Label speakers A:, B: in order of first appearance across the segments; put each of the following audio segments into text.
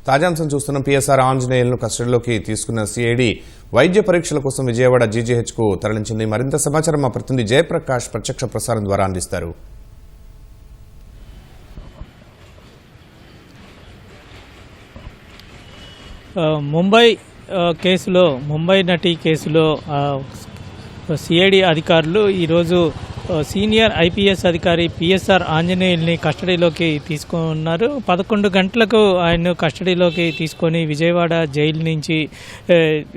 A: తాజాంశం చూస్తున్న పిఎస్ఆర్ ఆంజనేయులను కస్టడీలోకి తీసుకున్న సిఐడి వైద్య పరీక్షల కోసం విజయవాడ జీజీహెచ్కు తరలించింది. మరింత సమాచారం మా ప్రతినిధి జయప్రకాష్ ప్రత్యక్ష ప్రసారం ద్వారా అందిస్తారు.
B: ముంబై నటి కేసులో సిఐడి అధికారులు ఈరోజు సీనియర్ ఐపీఎస్ అధికారి పిఎస్ఆర్ ఆంజనేయుల్ని కస్టడీలోకి తీసుకున్నారు. 11 గంటలకు ఆయన కస్టడీలోకి తీసుకొని విజయవాడ జైలు నుంచి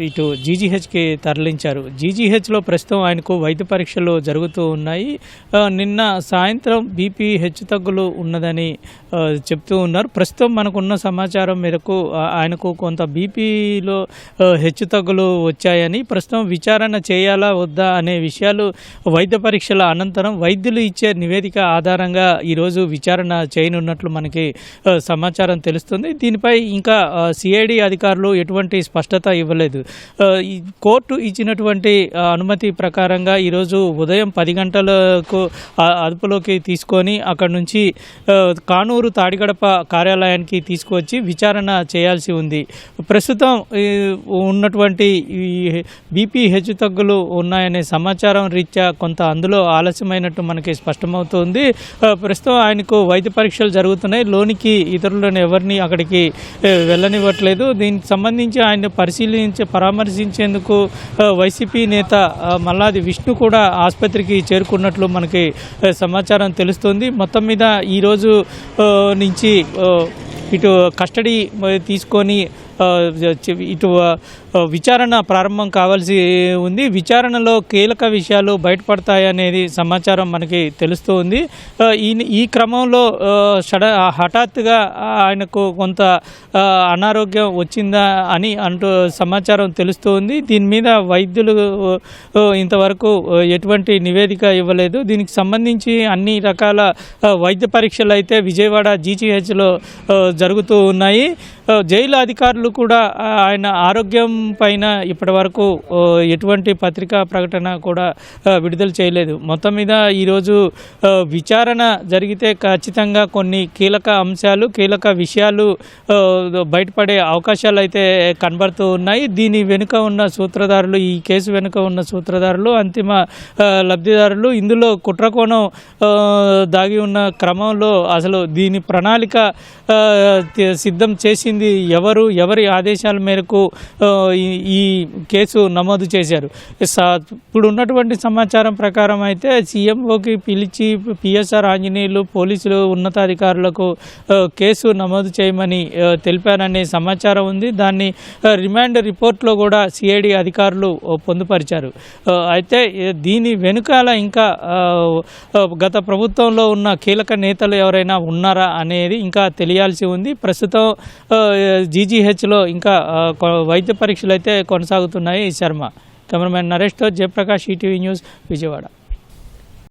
B: ఇటు జీజీహెచ్కి తరలించారు. జీజీహెచ్లో ప్రస్తుతం ఆయనకు వైద్య పరీక్షలు జరుగుతూ ఉన్నాయి. నిన్న సాయంత్రం బీపీ హెచ్చుతగ్గులు ఉన్నదని చెప్తూ ఉన్నారు. ప్రస్తుతం మనకున్న సమాచారం మేరకు ఆయనకు కొంత బీపీలో హెచ్చుతగ్గులు వచ్చాయని, ప్రస్తుతం విచారణ చేయాలా వద్దా అనే విషయాలు వైద్య పరీక్షల అనంతరం వైద్యులు ఇచ్చే నివేదిక ఆధారంగా ఈరోజు విచారణ చేయనున్నట్లు మనకి సమాచారం తెలుస్తుంది. దీనిపై ఇంకా సిఐడి అధికారులు ఎటువంటి స్పష్టత ఇవ్వలేదు. కోర్టు ఇచ్చినటువంటి అనుమతి ప్రకారంగా ఈరోజు ఉదయం 10 గంటలకు అదుపులోకి తీసుకొని అక్కడి నుంచి కానూరు తాడిగడప కార్యాలయానికి తీసుకువచ్చి విచారణ చేయాల్సి ఉంది. ప్రస్తుతం ఉన్నటువంటి బీపీ హెచ్చుతగ్గులు ఉన్నాయనే సమాచారం రీత్యా కొంత అందులో ఆలస్యమైనట్టు మనకి స్పష్టమవుతుంది. ప్రస్తుతం ఆయనకు వైద్య పరీక్షలు జరుగుతున్నాయి. లోనికి ఇతరులను ఎవరిని అక్కడికి వెళ్ళనివ్వట్లేదు. దీనికి సంబంధించి ఆయన పరామర్శించేందుకు వైసీపీ నేత మల్లాది విష్ణు కూడా ఆసుపత్రికి చేరుకున్నట్లు మనకి సమాచారం తెలుస్తుంది. మొత్తం మీద ఈరోజు నుంచి ఇటు కస్టడీ తీసుకొని ఇటు విచారణ ప్రారంభం కావాల్సి ఉంది. విచారణలో కీలక విషయాలు బయటపడతాయనేది సమాచారం మనకి తెలుస్తూ ఉంది. ఈ క్రమంలో హఠాత్తుగా ఆయనకు కొంత అనారోగ్యం వచ్చిందా అని సమాచారం తెలుస్తూ ఉంది. దీని మీద వైద్యులు ఇంతవరకు ఎటువంటి నివేదిక ఇవ్వలేదు. దీనికి సంబంధించి అన్ని రకాల వైద్య పరీక్షలు అయితే విజయవాడ జీజీహెచ్లో జరుగుతూ ఉన్నాయి. జైలు అధికారులు కూడా ఆయన ఆరోగ్యం పైన ఇప్పటి వరకు ఎటువంటి పత్రికా ప్రకటన కూడా విడుదల చేయలేదు. మొత్తం మీద ఈరోజు విచారణ జరిగితే ఖచ్చితంగా కొన్ని కీలక అంశాలు, కీలక విషయాలు బయటపడే అవకాశాలు అయితే కనబడుతూ ఉన్నాయి. దీని వెనుక ఉన్న సూత్రధారులు, ఈ కేసు వెనుక ఉన్న సూత్రధారులు, అంతిమ లబ్ధిదారులు, ఇందులో కుట్రకోణం దాగి ఉన్న క్రమంలో అసలు దీని ప్రణాళిక సిద్ధం చేసింది ఎవరి ఆదేశాల మేరకు ఈ కేసు నమోదు చేశారు. ఇప్పుడు ఉన్నటువంటి సమాచారం ప్రకారం అయితే సీఎంఓకి పిలిచి పిఎస్ఆర్ ఆంజనేయులు పోలీసులు ఉన్నతాధికారులకు కేసు నమోదు చేయమని తెలిపారనే సమాచారం ఉంది. దాన్ని రిమాండ్ రిపోర్ట్లో కూడా సిఐడి అధికారులు పొందుపరిచారు. అయితే దీని వెనుకాల ఇంకా గత ప్రభుత్వంలో ఉన్న కీలక నేతలు ఎవరైనా ఉన్నారా అనేది ఇంకా తెలియాల్సి ఉంది. ప్రస్తుతం జీజీహెచ్లో ఇంకా వైద్య పరీక్షలు అయితే కొనసాగుతున్నాయి. శర్మ, కెమెరామెన్ నరేష్తో జయప్రకాష్, ఈటీవీ న్యూస్, విజయవాడ.